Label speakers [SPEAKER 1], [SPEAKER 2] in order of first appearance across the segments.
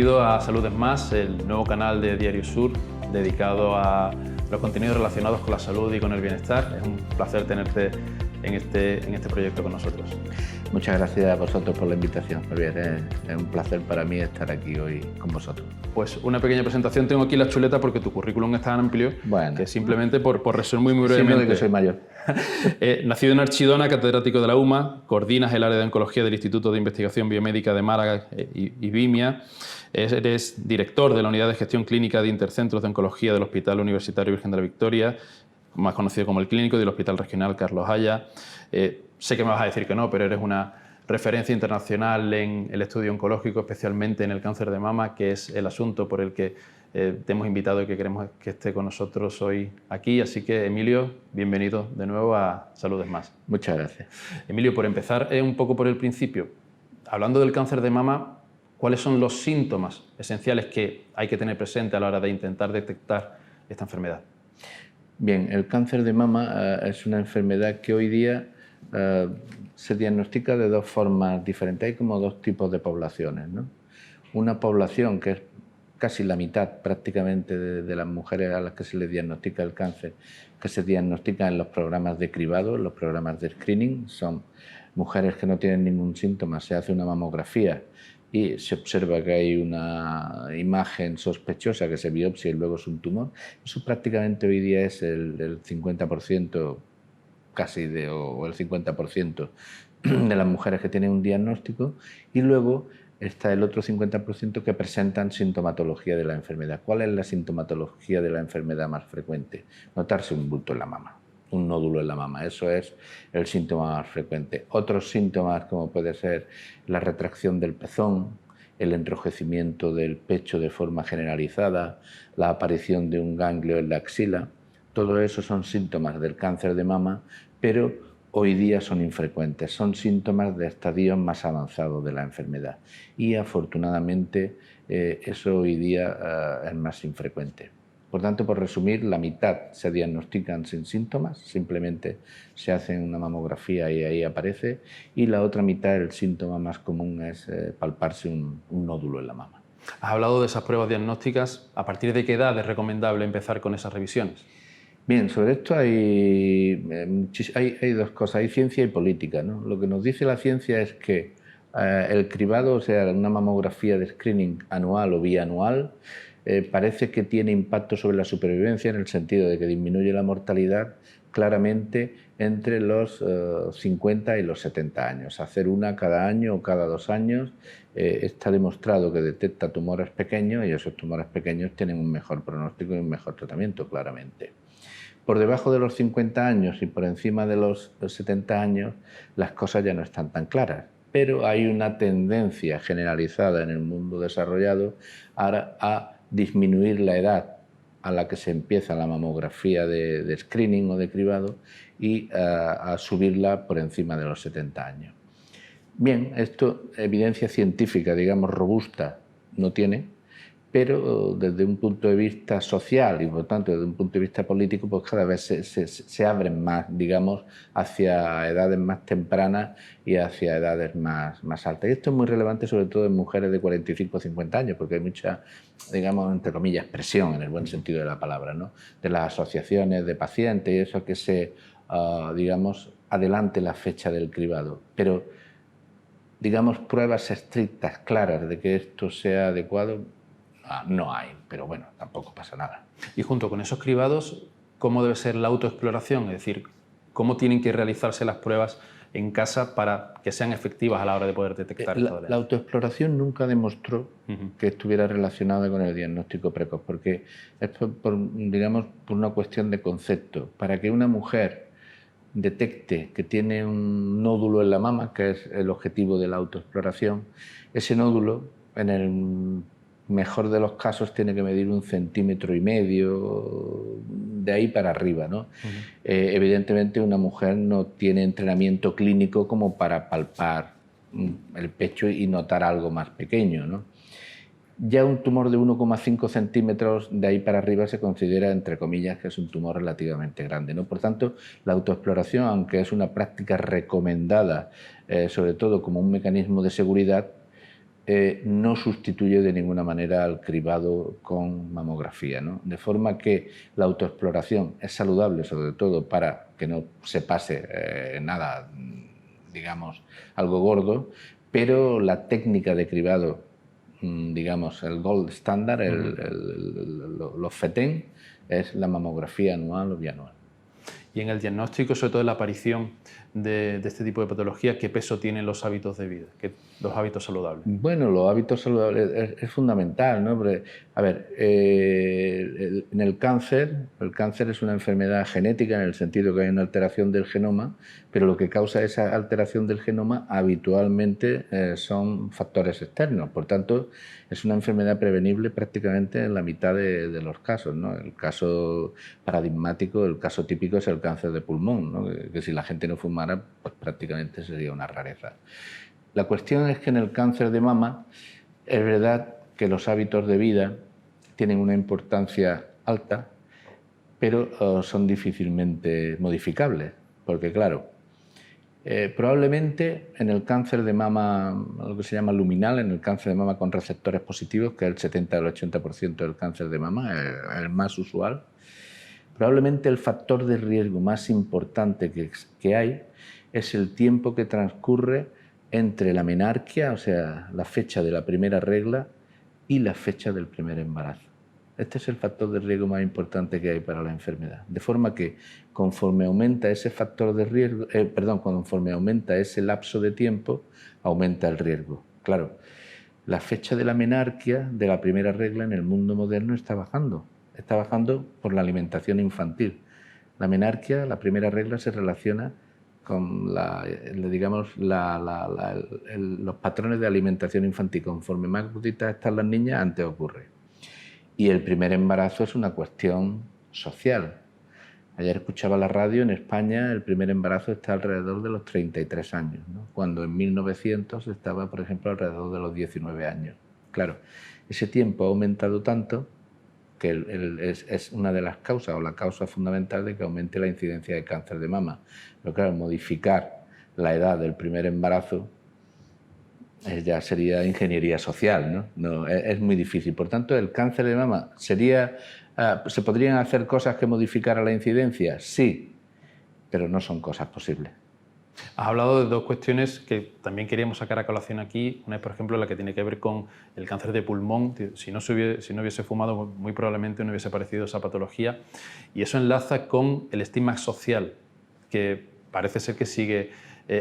[SPEAKER 1] bienvenido a Salud es Más, el nuevo canal de Diario Sur dedicado a los contenidos relacionados con la salud y con el bienestar. Es un placer tenerte en este proyecto con nosotros.
[SPEAKER 2] Muchas gracias a vosotros por la invitación, Javier. Es un placer para mí estar aquí hoy con vosotros.
[SPEAKER 1] Pues una pequeña presentación. Tengo aquí la chuleta porque tu currículum es tan amplio que simplemente por resumir muy brevemente.
[SPEAKER 2] Siempre de que soy mayor.
[SPEAKER 1] Nacido en Archidona, catedrático de la UMA, coordinas el área de oncología del Instituto de Investigación Biomédica de Málaga y BIMIA. Eres director de la Unidad de Gestión Clínica de Intercentros de Oncología del Hospital Universitario Virgen de la Victoria, más conocido como el Clínico, del Hospital Regional Carlos Haya. Sé que me vas a decir que no, pero eres una referencia internacional en el estudio oncológico, especialmente en el cáncer de mama, que es el asunto por el que te hemos invitado y que queremos que esté con nosotros hoy aquí. Así que, Emilio, bienvenido de nuevo a Salud es Más.
[SPEAKER 2] Muchas gracias.
[SPEAKER 1] Emilio, por empezar un poco por el principio, hablando del cáncer de mama, ¿cuáles son los síntomas esenciales que hay que tener presente a la hora de intentar detectar esta enfermedad?
[SPEAKER 2] Bien, el cáncer de mama es una enfermedad que hoy día se diagnostica de dos formas diferentes. Hay como dos tipos de poblaciones, ¿no? Una población que es casi la mitad prácticamente de las mujeres a las que se les diagnostica el cáncer, que se diagnostica en los programas de cribado, en los programas de screening. Son mujeres que no tienen ningún síntoma, se hace una mamografía y se observa que hay una imagen sospechosa que se biopsia y luego es un tumor. Eso prácticamente hoy día es el 50%, casi o el 50% de las mujeres que tienen un diagnóstico, y luego está el otro 50% que presentan sintomatología de la enfermedad. ¿Cuál es la sintomatología de la enfermedad más frecuente? Notarse un bulto en la mama, un nódulo en la mama. Eso es el síntoma más frecuente. Otros síntomas, como puede ser la retracción del pezón, el enrojecimiento del pecho de forma generalizada, la aparición de un ganglio en la axila, todo eso son síntomas del cáncer de mama, pero hoy día son infrecuentes, son síntomas de estadios más avanzados de la enfermedad y afortunadamente eso hoy día es más infrecuente. Por tanto, por resumir, la mitad se diagnostican sin síntomas, simplemente se hace una mamografía y ahí aparece, y la otra mitad, el síntoma más común es palparse un nódulo en la mama.
[SPEAKER 1] Has hablado de esas pruebas diagnósticas. ¿A partir de qué edad es recomendable empezar con esas revisiones?
[SPEAKER 2] Bien, sobre esto hay dos cosas, hay ciencia y política, ¿no? Lo que nos dice la ciencia es que el cribado, o sea, una mamografía de screening anual o bianual, parece que tiene impacto sobre la supervivencia en el sentido de que disminuye la mortalidad claramente entre los 50 y los 70 años. Hacer una cada año o cada 2 años está demostrado que detecta tumores pequeños y esos tumores pequeños tienen un mejor pronóstico y un mejor tratamiento, claramente. Por debajo de los 50 años y por encima de los 70 años las cosas ya no están tan claras, pero hay una tendencia generalizada en el mundo desarrollado a disminuir la edad a la que se empieza la mamografía de screening o de cribado y a subirla por encima de los 70 años. Bien, esto evidencia científica, digamos, robusta no tiene, pero desde un punto de vista social y por tanto desde un punto de vista político, pues cada vez se abren más, digamos, hacia edades más tempranas y hacia edades más altas. Y esto es muy relevante sobre todo en mujeres de 45 o 50 años, porque hay mucha, digamos, entre comillas, presión en el buen sentido de la palabra, ¿no? De las asociaciones de pacientes y eso que se, digamos, adelante la fecha del cribado. Pero, digamos, pruebas estrictas, claras de que esto sea adecuado, no hay, pero bueno, tampoco pasa nada.
[SPEAKER 1] Y junto con esos cribados, ¿cómo debe ser la autoexploración? Es decir, ¿cómo tienen que realizarse las pruebas en casa para que sean efectivas a la hora de poder detectar esta dolencia?
[SPEAKER 2] La autoexploración nunca demostró que estuviera relacionada con el diagnóstico precoz, porque es digamos, por una cuestión de concepto. Para que una mujer detecte que tiene un nódulo en la mama, que es el objetivo de la autoexploración, ese nódulo, en el mejor de los casos, tiene que medir 1,5 centímetros, de ahí para arriba, ¿no? Evidentemente una mujer no tiene entrenamiento clínico como para palpar el pecho y notar algo más pequeño, ¿no? Ya un tumor de 1,5 centímetros de ahí para arriba se considera, entre comillas, que es un tumor relativamente grande, ¿no? Por tanto, la autoexploración, aunque es una práctica recomendada, sobre todo como un mecanismo de seguridad, no sustituye de ninguna manera al cribado con mamografía, ¿no? De forma que la autoexploración es saludable, sobre todo para que no se pase nada, digamos, algo gordo, pero la técnica de cribado, digamos, el gold standard, los FETEN, es la mamografía anual o bianual.
[SPEAKER 1] Y en el diagnóstico, sobre todo en la aparición de este tipo de patologías, ¿qué peso tienen los hábitos de vida, los hábitos saludables?
[SPEAKER 2] Bueno, los hábitos saludables es fundamental, ¿no? Porque, a ver, en el cáncer es una enfermedad genética en el sentido que hay una alteración del genoma, pero lo que causa esa alteración del genoma habitualmente son factores externos. Por tanto, es una enfermedad prevenible prácticamente en la mitad de los casos, ¿no? El caso paradigmático, el caso típico es el cáncer de pulmón, ¿no? Que si la gente no fumara, pues prácticamente sería una rareza. La cuestión es que en el cáncer de mama es verdad que los hábitos de vida tienen una importancia alta, pero son difícilmente modificables, porque claro, probablemente en el cáncer de mama, lo que se llama luminal, en el cáncer de mama con receptores positivos, que es el 70 al 80% del cáncer de mama, es el más usual, probablemente el factor de riesgo más importante que hay es el tiempo que transcurre entre la menarquia, o sea, la fecha de la primera regla, y la fecha del primer embarazo. Este es el factor de riesgo más importante que hay para la enfermedad. De forma que conforme aumenta ese factor de riesgo, conforme aumenta ese lapso de tiempo, aumenta el riesgo. Claro, la fecha de la menarquia, de la primera regla en el mundo moderno está bajando. Está bajando por la alimentación infantil. La menarquia, la primera regla, se relaciona con los patrones de alimentación infantil. Conforme más gorditas están las niñas, antes ocurre. Y el primer embarazo es una cuestión social. Ayer escuchaba la radio, en España el primer embarazo está alrededor de los 33 años, ¿no? Cuando en 1900 estaba, por ejemplo, alrededor de los 19 años. Claro, ese tiempo ha aumentado tanto que es una de las causas o la causa fundamental de que aumente la incidencia de cáncer de mama. Pero claro, modificar la edad del primer embarazo ya sería ingeniería social, ¿no? Es muy difícil. Por tanto, el cáncer de mama ¿se podrían hacer cosas que modificaran la incidencia? Sí, pero no son cosas posibles.
[SPEAKER 1] Has hablado de dos cuestiones que también queríamos sacar a colación aquí. Una es, por ejemplo, la que tiene que ver con el cáncer de pulmón. Si no hubiese fumado, muy probablemente no hubiese aparecido esa patología. Y eso enlaza con el estigma social, que parece ser que sigue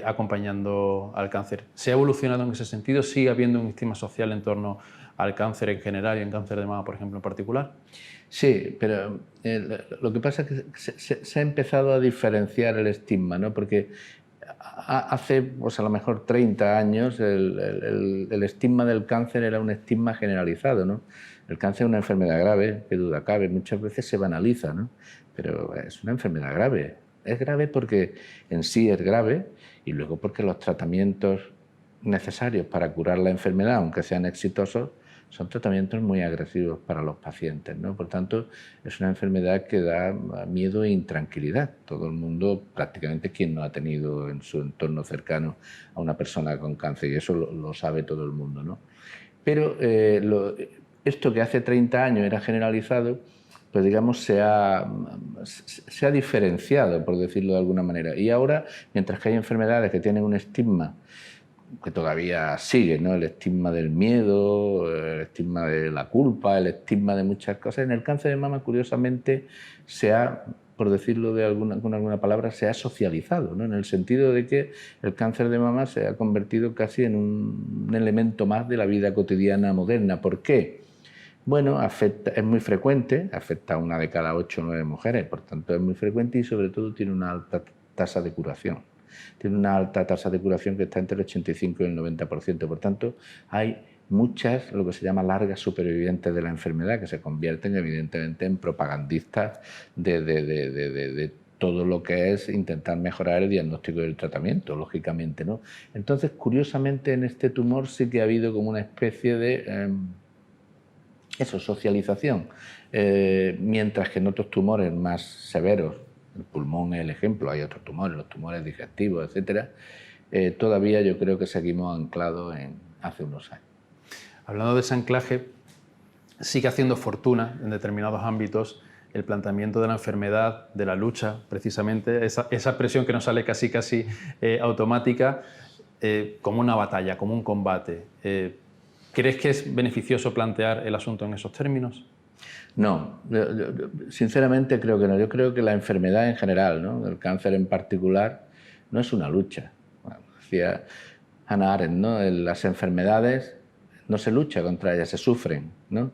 [SPEAKER 1] acompañando al cáncer. ¿Se ha evolucionado en ese sentido? ¿Sigue habiendo un estigma social en torno al cáncer en general y en cáncer de mama, por ejemplo, en particular?
[SPEAKER 2] Sí, pero lo que pasa es que se ha empezado a diferenciar el estigma, ¿no? Porque hace, pues a lo mejor 30 años, el estigma del cáncer era un estigma generalizado, ¿no? El cáncer es una enfermedad grave, qué duda cabe, muchas veces se banaliza, ¿no? Pero es una enfermedad grave. Es grave porque en sí es grave y luego porque los tratamientos necesarios para curar la enfermedad, aunque sean exitosos, son tratamientos muy agresivos para los pacientes, ¿no? Por tanto, es una enfermedad que da miedo e intranquilidad. Todo el mundo, prácticamente quien no ha tenido en su entorno cercano a una persona con cáncer, y eso lo sabe todo el mundo, ¿no? Pero esto que hace 30 años era generalizado, pues digamos se ha diferenciado, por decirlo de alguna manera. Y ahora, mientras que hay enfermedades que tienen un estigma que todavía sigue, ¿no? El estigma del miedo, el estigma de la culpa, el estigma de muchas cosas. En el cáncer de mama, curiosamente, por decirlo con alguna palabra, se ha socializado, ¿no? En el sentido de que el cáncer de mama se ha convertido casi en un elemento más de la vida cotidiana moderna. ¿Por qué? Bueno, es muy frecuente, afecta a 1 de cada 8 o 9 mujeres, por tanto es muy frecuente y sobre todo tiene una alta tasa de curación. Tiene una alta tasa de curación que está entre el 85 y el 90%. Por tanto, hay muchas, lo que se llama largas supervivientes de la enfermedad, que se convierten evidentemente en propagandistas de todo lo que es intentar mejorar el diagnóstico y el tratamiento, lógicamente, ¿no? Entonces, curiosamente, en este tumor sí que ha habido como una especie de socialización, mientras que en otros tumores más severos, el pulmón es el ejemplo, hay otros tumores, los tumores digestivos, etcétera, todavía yo creo que seguimos anclados en hace unos años.
[SPEAKER 1] Hablando de ese anclaje, sigue haciendo fortuna en determinados ámbitos el planteamiento de la enfermedad, de la lucha, precisamente, esa expresión que nos sale casi automática, como una batalla, como un combate. ¿Crees que es beneficioso plantear el asunto en esos términos?
[SPEAKER 2] No, sinceramente creo que no. Yo creo que la enfermedad en general, ¿no?, el cáncer en particular, no es una lucha. Bueno, decía Hannah Arendt, ¿no?, las enfermedades no se lucha contra ellas, se sufren, ¿no?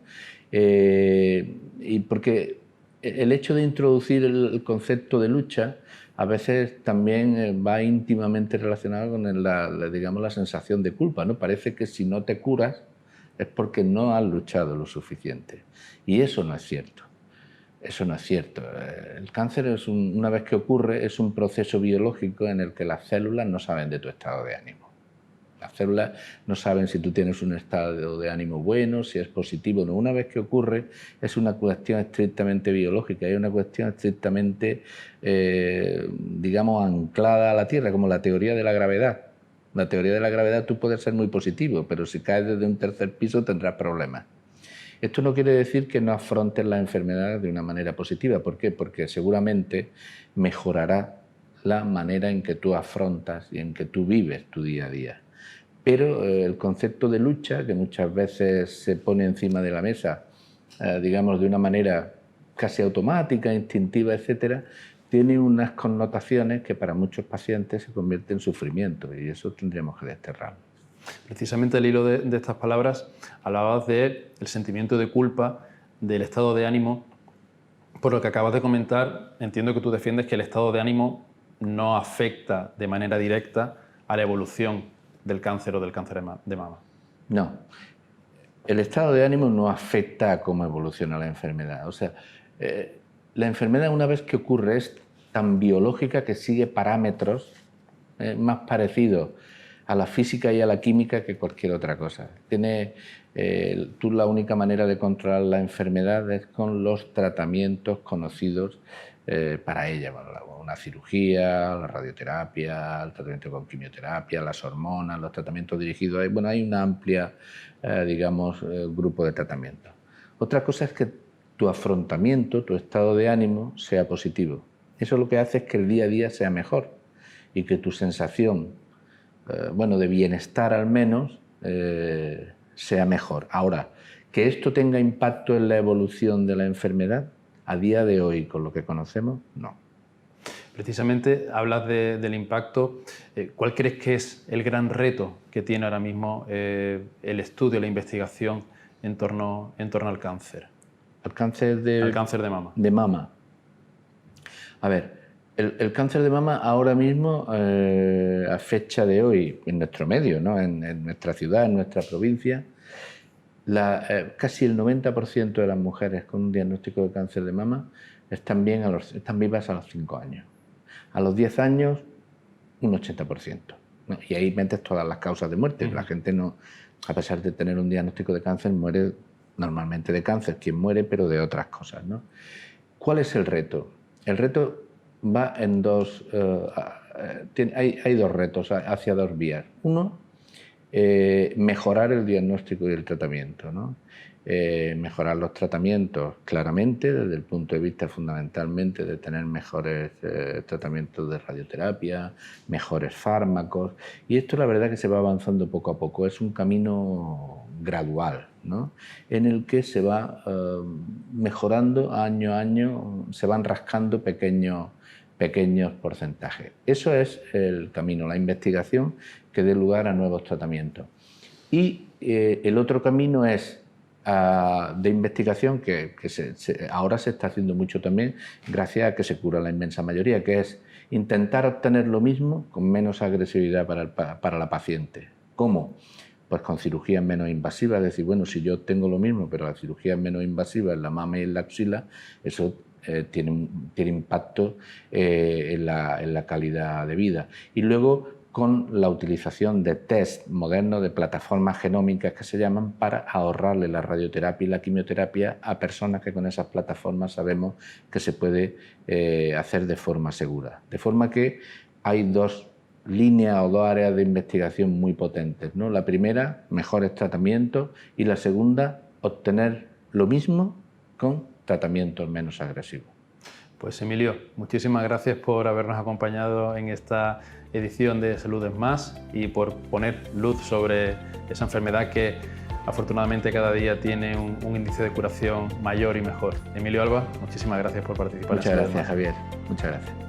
[SPEAKER 2] Y porque el hecho de introducir el concepto de lucha a veces también va íntimamente relacionado con digamos, la sensación de culpa, ¿no? Parece que si no te curas es porque no has luchado lo suficiente. Y eso no es cierto. Eso no es cierto. El cáncer, una vez que ocurre, es un proceso biológico en el que las células no saben de tu estado de ánimo. Las células no saben si tú tienes un estado de ánimo bueno, si es positivo o no. Una vez que ocurre, es una cuestión estrictamente biológica, es una cuestión estrictamente, digamos, anclada a la Tierra, como la teoría de la gravedad. La teoría de la gravedad, tú puedes ser muy positivo, pero si caes desde un tercer piso tendrás problemas. Esto no quiere decir que no afrontes la enfermedad de una manera positiva. ¿Por qué? Porque seguramente mejorará la manera en que tú afrontas y en que tú vives tu día a día. Pero el concepto de lucha, que muchas veces se pone encima de la mesa, digamos, de una manera casi automática, instintiva, etcétera, tiene unas connotaciones que para muchos pacientes se convierten en sufrimiento, y eso tendríamos que desterrarlo.
[SPEAKER 1] Precisamente al hilo de estas palabras, hablabas del sentimiento de culpa, del estado de ánimo. Por lo que acabas de comentar, entiendo que tú defiendes que el estado de ánimo no afecta de manera directa a la evolución del cáncer o del cáncer de mama.
[SPEAKER 2] No, el estado de ánimo no afecta a cómo evoluciona la enfermedad. O sea, la enfermedad, una vez que ocurre, es tan biológica que sigue parámetros más parecidos a la física y a la química que cualquier otra cosa. Tú la única manera de controlar la enfermedad es con los tratamientos conocidos para ella. Bueno, una cirugía, la radioterapia, el tratamiento con quimioterapia, las hormonas, los tratamientos dirigidos. Bueno, hay una amplia, digamos, grupo de tratamientos. Otra cosa es que tu afrontamiento, tu estado de ánimo sea positivo. Eso lo que hace es que el día a día sea mejor y que tu sensación, bueno, de bienestar al menos, sea mejor. Ahora, que esto tenga impacto en la evolución de la enfermedad, a día de hoy, con lo que conocemos, no.
[SPEAKER 1] Precisamente hablas del impacto. ¿Cuál crees que es el gran reto que tiene ahora mismo el estudio, la investigación en torno al cáncer?
[SPEAKER 2] ¿Al cáncer
[SPEAKER 1] de mama?
[SPEAKER 2] De mama. A ver, el cáncer de mama ahora mismo, a fecha de hoy, en nuestro medio, ¿no?, en nuestra ciudad, en nuestra provincia, casi el 90% de las mujeres con un diagnóstico de cáncer de mama están vivas a los 5 años. A los 10 años, un 80%. ¿No? Y ahí metes todas las causas de muerte. La gente no, a pesar de tener un diagnóstico de cáncer, muere normalmente de cáncer, quien muere, pero de otras cosas, ¿no? ¿Cuál es el reto? El reto va en dos... hay dos retos hacia dos vías. Uno, mejorar el diagnóstico y el tratamiento, ¿no? Mejorar los tratamientos claramente desde el punto de vista fundamentalmente de tener mejores tratamientos de radioterapia, mejores fármacos, y esto la verdad que se va avanzando poco a poco, es un camino gradual, ¿no?, en el que se va mejorando año a año, se van rascando pequeños porcentajes. Eso es el camino, la investigación que dé lugar a nuevos tratamientos. Y el otro camino es de investigación que ahora se está haciendo mucho también gracias a que se cura la inmensa mayoría, que es intentar obtener lo mismo con menos agresividad para la paciente. ¿Cómo? Pues con cirugías menos invasivas. Es decir, bueno, si yo tengo lo mismo, pero la cirugía es menos invasiva en la mama y en la axila, eso tiene impacto en la calidad de vida. Y luego con la utilización de test modernos, de plataformas genómicas que se llaman, para ahorrarle la radioterapia y la quimioterapia a personas que con esas plataformas sabemos que se puede hacer de forma segura. De forma que hay dos líneas o dos áreas de investigación muy potentes, ¿no? La primera, mejores tratamientos, y la segunda, obtener lo mismo con tratamientos menos agresivos.
[SPEAKER 1] Pues Emilio, muchísimas gracias por habernos acompañado en esta edición de Salud es Más y por poner luz sobre esa enfermedad que afortunadamente cada día tiene un índice de curación mayor y mejor. Emilio Alba, muchísimas gracias por participar.
[SPEAKER 2] Muchas gracias, Javier. Muchas gracias.